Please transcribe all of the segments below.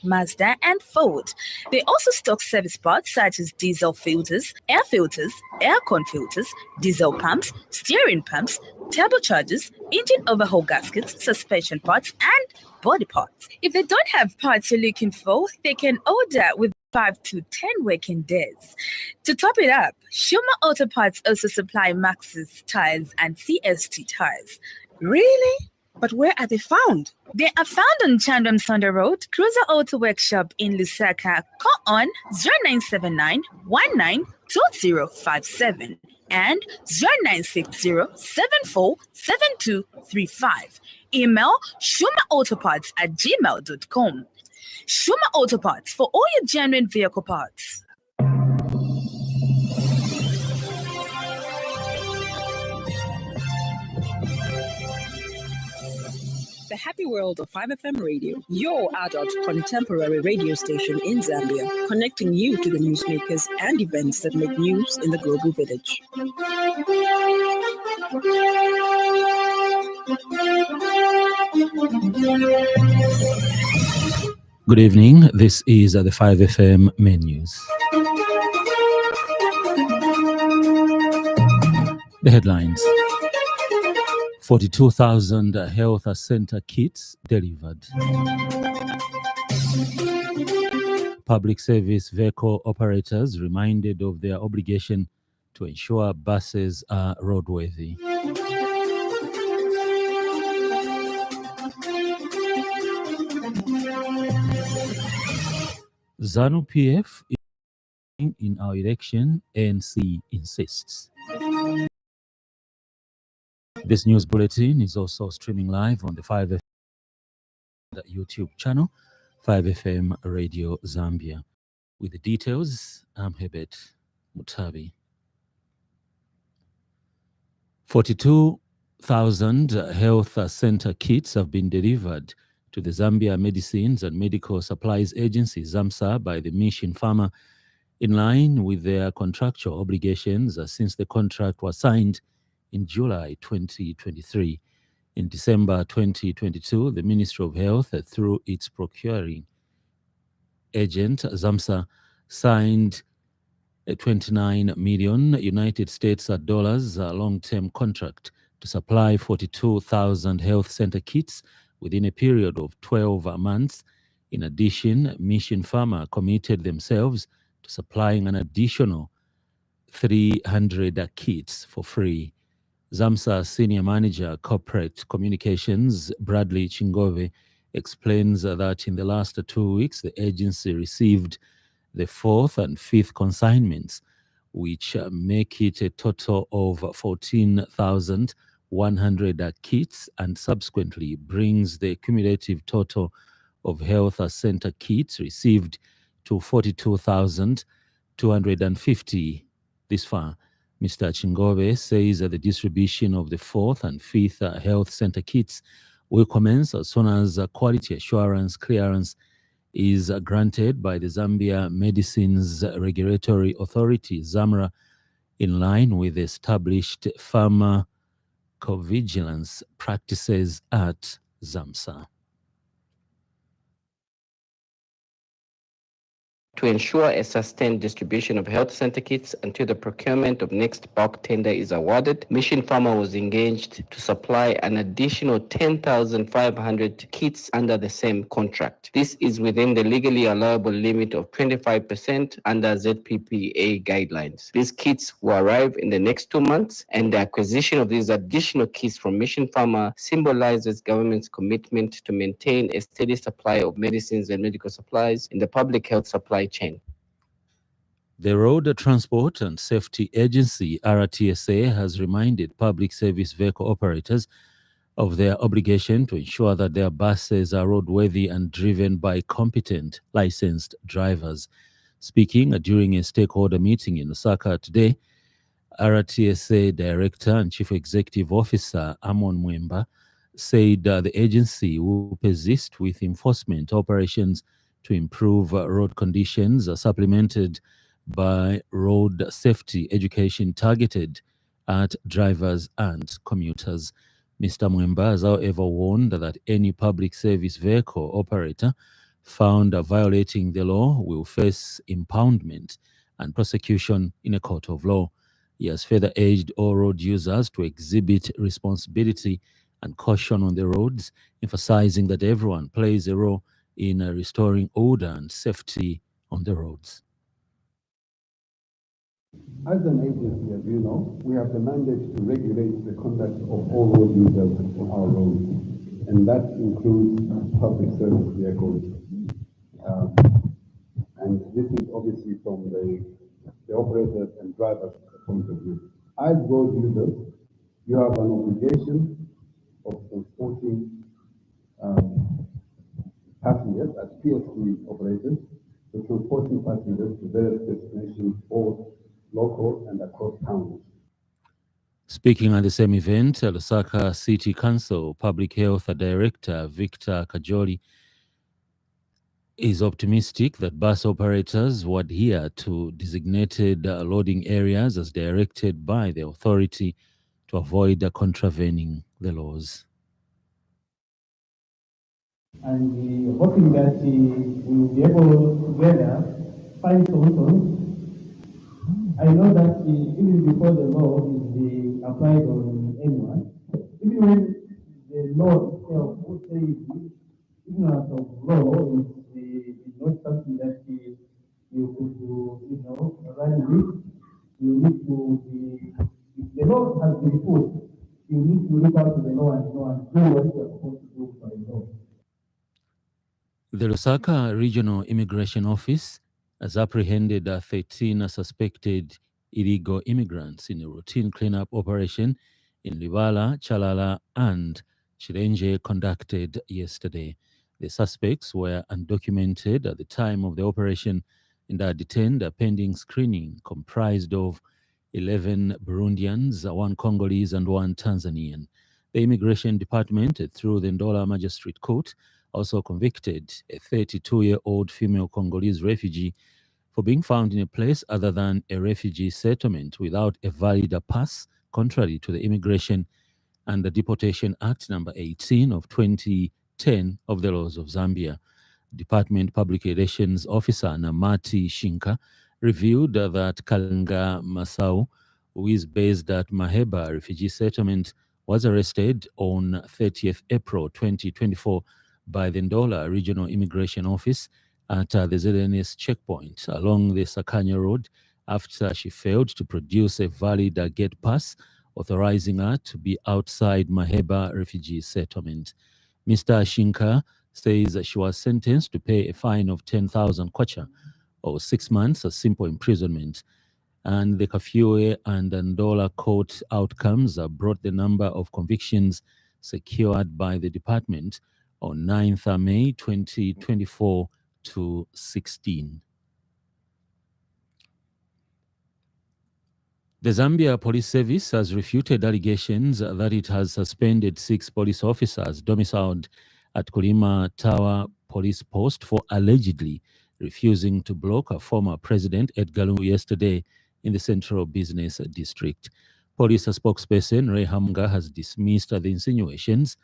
Mazda, and Ford. They also stock service parts such as diesel filters, aircon filters, diesel pumps, steering pumps, turbochargers, engine overhaul gaskets, suspension parts, and body parts. If they don't have parts you're looking for, they can order with 5 to 10 working days. To top it up, Shuma Auto Parts also supply Maxxis tires and CST tires. Really? But where are they found? They are found on Chandram Sonda Road, Cruiser Auto Workshop in Lusaka. Call on 0979 192057 and 0960 747235. Email shumaautoparts@gmail.com. Shuma Auto Parts for all your genuine vehicle parts. The happy world of 5FM Radio, your adult contemporary radio station in Zambia, connecting you to the newsmakers and events that make news in the global village. Good evening. This is the 5FM main news. The headlines. 42,000 health center kits delivered. Public service vehicle operators reminded of their obligation to ensure buses are roadworthy. ZANU-PF in our election, ANC insists. This news bulletin is also streaming live on the 5FM YouTube channel, 5FM Radio Zambia. With the details, I'm Herbert Mutabi. 42,000 health center kits have been delivered to the Zambia Medicines and Medical Supplies Agency, ZAMSA, by the Mission Pharma in line with their contractual obligations since the contract was signed in July 2023. In December 2022, the Ministry of Health, through its procuring agent, ZAMSA, signed a $29 million United States dollars long-term contract to supply 42,000 health center kits within a period of 12 months. In addition, Mission Pharma committed themselves to supplying an additional 300 kits for free. ZAMSA Senior Manager Corporate Communications Bradley Chingove explains that in the last 2 weeks, the agency received the 4th and 5th consignments, which make it a total of 14,100 kits, and subsequently brings the cumulative total of health center kits received to 42,250 this far. Mr. Chingove says that the distribution of the 4th and 5th health center kits will commence as soon as quality assurance clearance is granted by the Zambia Medicines Regulatory Authority, ZAMRA, in line with established pharmacovigilance practices at ZAMSA. To ensure a sustained distribution of health center kits until the procurement of next bulk tender is awarded, Mission Pharma was engaged to supply an additional 10,500 kits under the same contract. This is within the legally allowable limit of 25% under ZPPA guidelines. These kits will arrive in the next 2 months, and the acquisition of these additional kits from Mission Pharma symbolizes government's commitment to maintain a steady supply of medicines and medical supplies in the public health supply chain. The Road Transport and Safety Agency, RTSA, has reminded public service vehicle operators of their obligation to ensure that their buses are roadworthy and driven by competent, licensed drivers. Speaking during a stakeholder meeting in Lusaka today, RTSA Director and Chief Executive Officer Amon Mwemba said the agency will persist with enforcement operations to improve road conditions, supplemented by road safety education targeted at drivers and commuters. Mr. Mwemba has however warned that any public service vehicle operator found violating the law will face impoundment and prosecution in a court of law. He has further urged all road users to exhibit responsibility and caution on the roads, emphasizing that everyone plays a role in restoring order and safety on the roads. As an agency, as you know, we have the mandate to regulate the conduct of all road users on our roads, and that includes public service vehicles. And this is obviously from the operators and drivers' point of view. As road users, you have an obligation of transporting passengers as PSV operators, to transporting passengers to various destinations, both local and across towns. Speaking at the same event, Lusaka City Council Public Health Director Victor Kajoli is optimistic that bus operators will adhere to designated loading areas as directed by the authority to avoid contravening the laws. And we're hoping that we will be able together find solutions. I know that even before the law is being applied on anyone, even when the law itself would say ignorance of law is not something that you could do, run with. You need to be, if the law has been put, you need to look out to the law and do what you are supposed to do by law. The Lusaka Regional Immigration Office has apprehended 13 suspected illegal immigrants in a routine cleanup operation in Libala, Chalala, and Chilenje conducted yesterday. The suspects were undocumented at the time of the operation and are detained pending screening, comprised of 11 Burundians, 1 Congolese, and 1 Tanzanian. The Immigration Department, through the Ndola Magistrate Court, also convicted a 32-year-old female Congolese refugee for being found in a place other than a refugee settlement without a valid pass, contrary to the Immigration and the Deportation Act number 18 of 2010 of the laws of Zambia. Department Public Relations Officer Namati Shinka revealed that Kalanga Masau, who is based at Maheba Refugee Settlement, was arrested on 30th April 2024 by the Ndola Regional Immigration Office at the ZNS checkpoint along the Sakanya Road after she failed to produce a valid gate pass authorizing her to be outside Maheba Refugee Settlement. Mr. Shinka says she was sentenced to pay a fine of 10,000 kwacha, or 6 months of simple imprisonment. And the Kafue and Ndola court outcomes brought the number of convictions secured by the department on 9th May 2024 to 16. The Zambia Police Service has refuted allegations that it has suspended 6 police officers domiciled at Kulima Tower Police Post for allegedly refusing to block a former President Edgar Lungu yesterday in the Central Business District. Police spokesperson Ray Hamunga has dismissed the insinuations,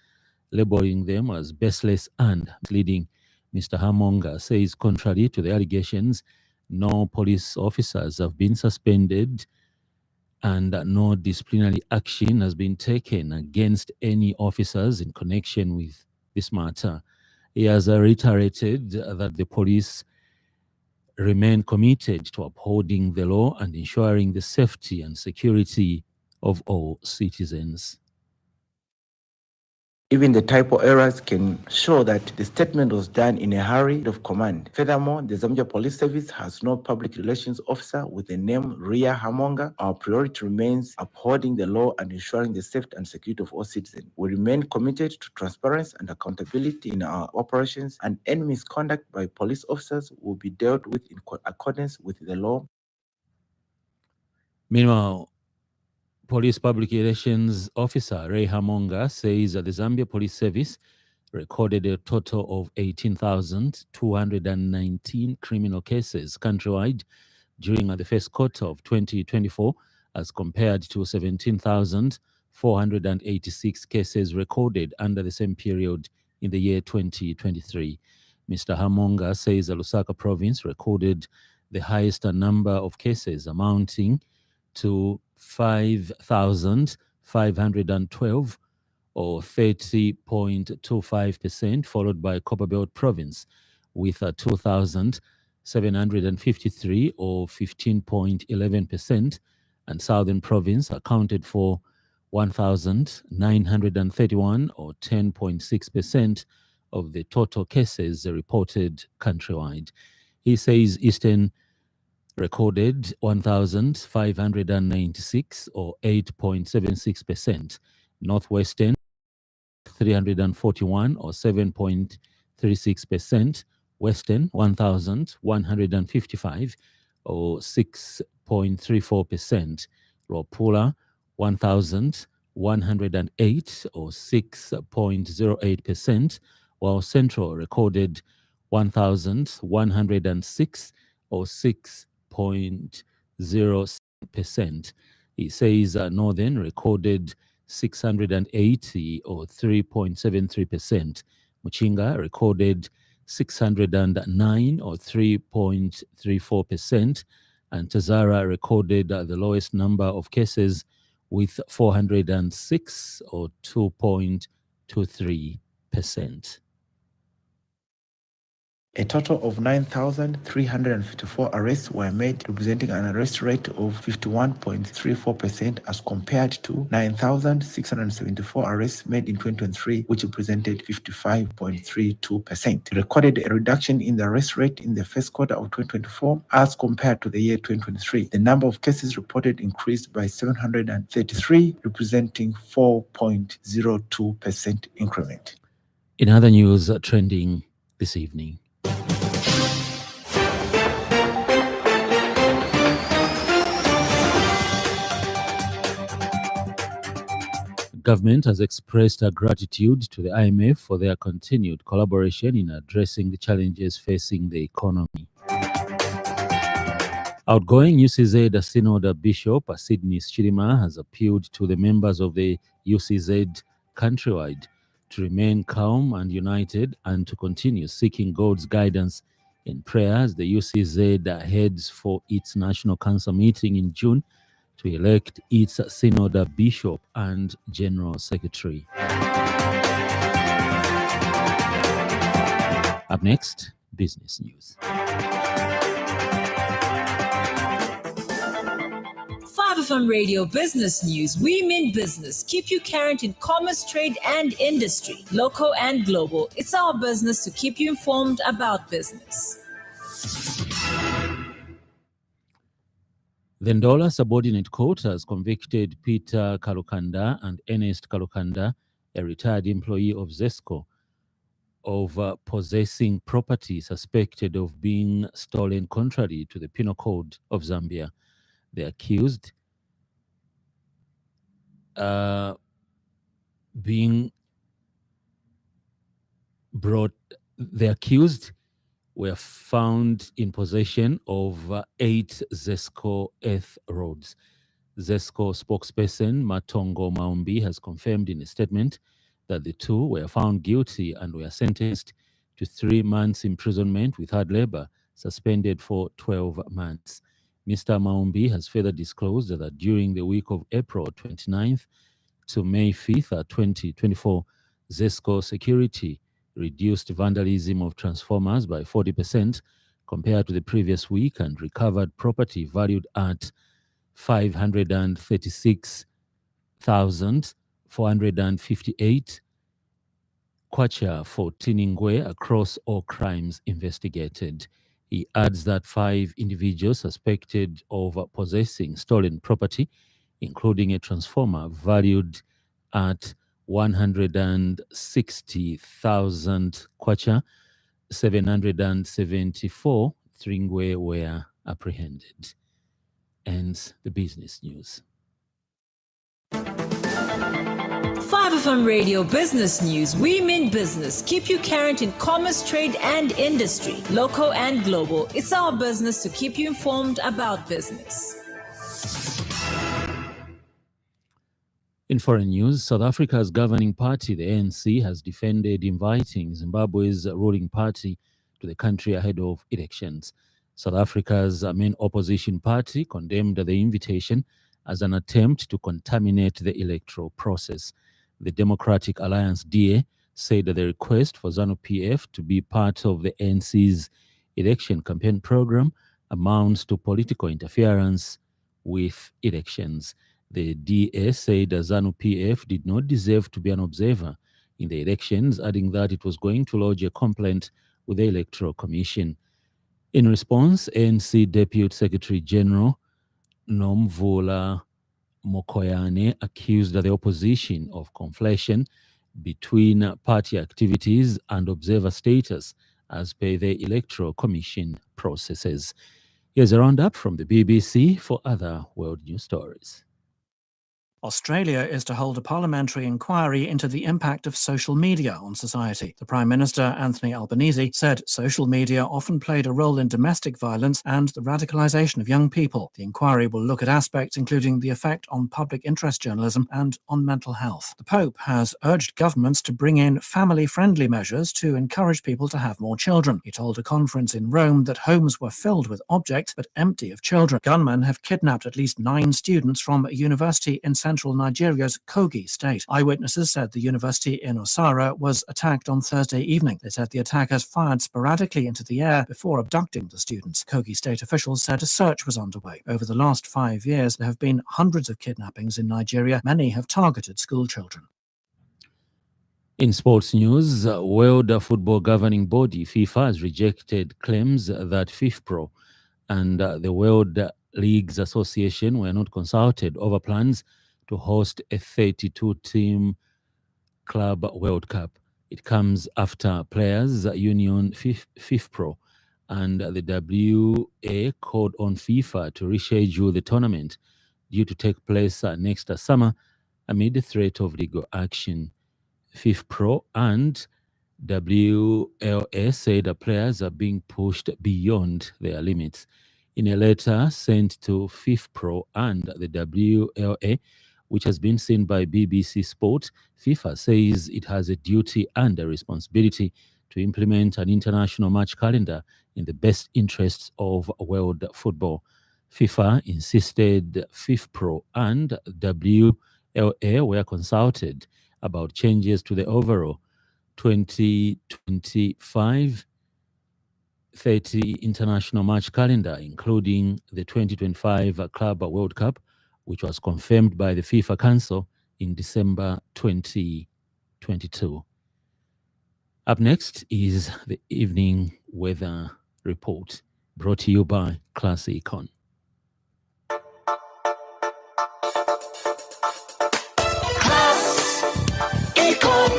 labeling them as baseless and misleading. Mr. Hamunga says, contrary to the allegations, no police officers have been suspended and no disciplinary action has been taken against any officers in connection with this matter. He has reiterated that the police remain committed to upholding the law and ensuring the safety and security of all citizens. Even the typo errors can show that the statement was done in a hurry of command. Furthermore, the Zambia Police Service has no public relations officer with the name Ria Hamonga. Our priority remains upholding the law and ensuring the safety and security of all citizens. We remain committed to transparency and accountability in our operations, and any misconduct by police officers will be dealt with in accordance with the law. Meanwhile, Police Public Relations Officer Ray Hamonga says that the Zambia Police Service recorded a total of 18,219 criminal cases countrywide during the first quarter of 2024, as compared to 17,486 cases recorded under the same period in the year 2023. Mr. Hamonga says the Lusaka province recorded the highest number of cases, amounting to 5,512, or 30.25%, followed by Copperbelt province with 2,753, or 15.11%, and Southern province accounted for 1,931, or 10.6% of the total cases reported countrywide. He says Eastern recorded 1,596, or 8.76%. Northwestern 341, or 7.36%. Western 1,155, or 6.34%. Lopula 1,108, or 6.08%, while Central recorded 1,106, or 6.0%. He says Northern recorded 680, or 3.73%. Muchinga recorded 609, or 3.34%, and Tazara recorded the lowest number of cases with 406, or 2.23%. A total of 9,354 arrests were made, representing an arrest rate of 51.34% as compared to 9,674 arrests made in 2023, which represented 55.32%. It recorded a reduction in the arrest rate in the first quarter of 2024 as compared to the year 2023. The number of cases reported increased by 733, representing 4.02% increment. In other news trending this evening, government has expressed her gratitude to the IMF for their continued collaboration in addressing the challenges facing the economy. Outgoing UCZ Synod Bishop Sydney Chirima has appealed to the members of the UCZ countrywide to remain calm and united and to continue seeking God's guidance in prayer as the UCZ heads for its National Council meeting in June to elect its Synod Bishop and General Secretary. Up next, business news. 5FM Radio Business News. We mean business. Keep you current in commerce, trade, and industry, local and global. It's our business to keep you informed about business. The Ndola Subordinate Court has convicted Peter Kalukanda and Ernest Kalukanda, a retired employee of ZESCO, of possessing property suspected of being stolen contrary to the Penal Code of Zambia. The accused were found in possession of 8 ZESCO earth rods. ZESCO spokesperson Matongo Maumbi has confirmed in a statement that the two were found guilty and were sentenced to 3 months imprisonment with hard labor, suspended for 12 months. Mr. Maumbi has further disclosed that during the week of April 29th to May 5th, 2024, ZESCO Security reduced vandalism of transformers by 40% compared to the previous week and recovered property valued at 536,458 kwacha for Tiningwe across all crimes investigated. He adds that 5 individuals suspected of possessing stolen property, including a transformer valued at 160,000 kwacha, 774 Tringwe were apprehended. Ends the business news. 5FM Radio Business News. We mean business. Keep you current in commerce, trade, and industry, local and global. It's our business to keep you informed about business. In foreign news, South Africa's governing party, the ANC, has defended inviting Zimbabwe's ruling party to the country ahead of elections. South Africa's main opposition party condemned the invitation as an attempt to contaminate the electoral process. The Democratic Alliance DA said that the request for ZANU-PF to be part of the ANC's election campaign program amounts to political interference with elections. The DA said that ZANU-PF did not deserve to be an observer in the elections, adding that it was going to lodge a complaint with the Electoral Commission. In response, ANC Deputy Secretary General Nomvula Mokoyane accused the opposition of conflation between party activities and observer status as per the Electoral Commission processes. Here's a roundup from the BBC for other world news stories. Australia is to hold a parliamentary inquiry into the impact of social media on society. The Prime Minister, Anthony Albanese, said social media often played a role in domestic violence and the radicalisation of young people. The inquiry will look at aspects including the effect on public interest journalism and on mental health. The Pope has urged governments to bring in family-friendly measures to encourage people to have more children. He told a conference in Rome that homes were filled with objects but empty of children. Gunmen have kidnapped at least 9 students from a university in central Nigeria's Kogi state. Eyewitnesses said the university in Osara was attacked on Thursday evening. They said the attackers fired sporadically into the air before abducting the students. Kogi state officials said a search was underway. Over the last 5 years, there have been hundreds of kidnappings in Nigeria. Many have targeted school children. In sports news, World Football Governing Body FIFA has rejected claims that FIFPro and the World Leagues Association were not consulted over plans to host a 32-team Club World Cup. It comes after Players Union FIFPro and the WA called on FIFA to reschedule the tournament due to take place next summer amid the threat of legal action. FIFPro and WLA say the players are being pushed beyond their limits. In a letter sent to FIFPro and the WLA, which has been seen by BBC Sport, FIFA says it has a duty and a responsibility to implement an international match calendar in the best interests of world football. FIFA insisted FIFPro and WLA were consulted about changes to the overall 2025-30 international match calendar, including the 2025 Club World Cup, which was confirmed by the FIFA Council in December 2022. Up next is the evening weather report, brought to you by Class Econ. Class Econ.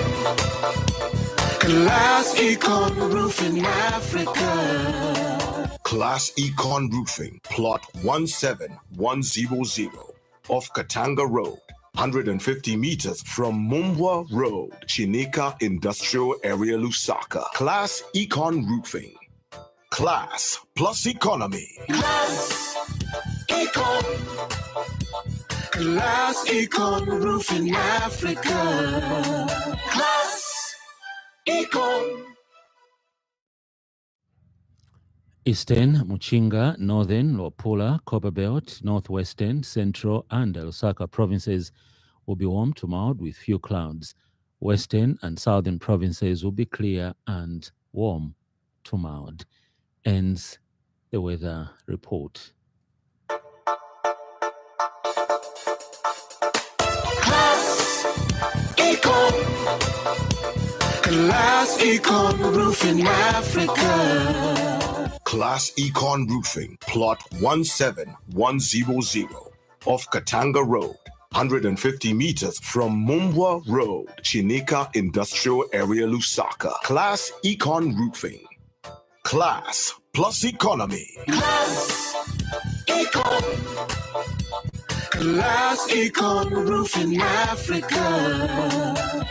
Class Econ Roofing Africa. Class Econ Roofing, plot 17100 off Katanga Road, 150 meters from Mumbwa Road, Chinika Industrial Area, Lusaka. Class Econ Roofing. Class plus economy. Class Econ. Class Econ Roofing Africa. Class Econ. Eastern, Muchinga, Northern, Luapula, Copperbelt, Northwestern, Central, and Lusaka provinces will be warm to mild with few clouds. Western and Southern provinces will be clear and warm to mild. Ends the weather report. Class Econ. Class Econ Roofing Africa. Class Econ Roofing, plot 17100 off Katanga Road, 150 meters from Mumbwa Road, Chinika Industrial Area, Lusaka. Class Econ Roofing. Class plus economy. Class Econ. Class Econ Roofing Africa.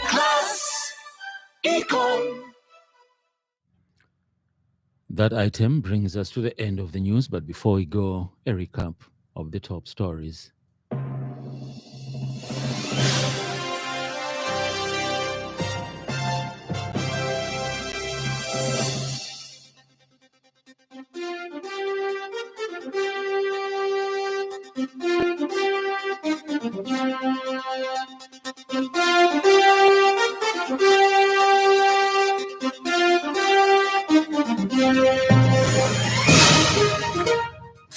Class Econ. That item brings us to the end of the news, but before we go, a recap of the top stories.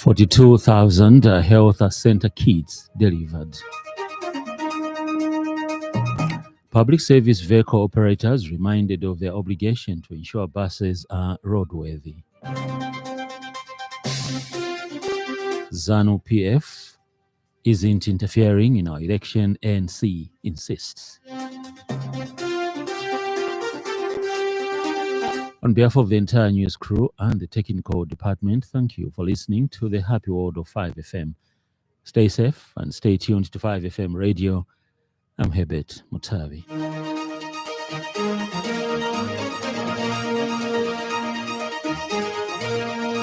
42,000 health center kits delivered. Public service vehicle operators reminded of their obligation to ensure buses are roadworthy. ZANU PF isn't interfering in our election, ANC insists. On behalf of the entire news crew and the technical department, thank you for listening to the Happy World of 5FM. Stay safe and stay tuned to 5FM Radio. I'm Herbert Mutavi.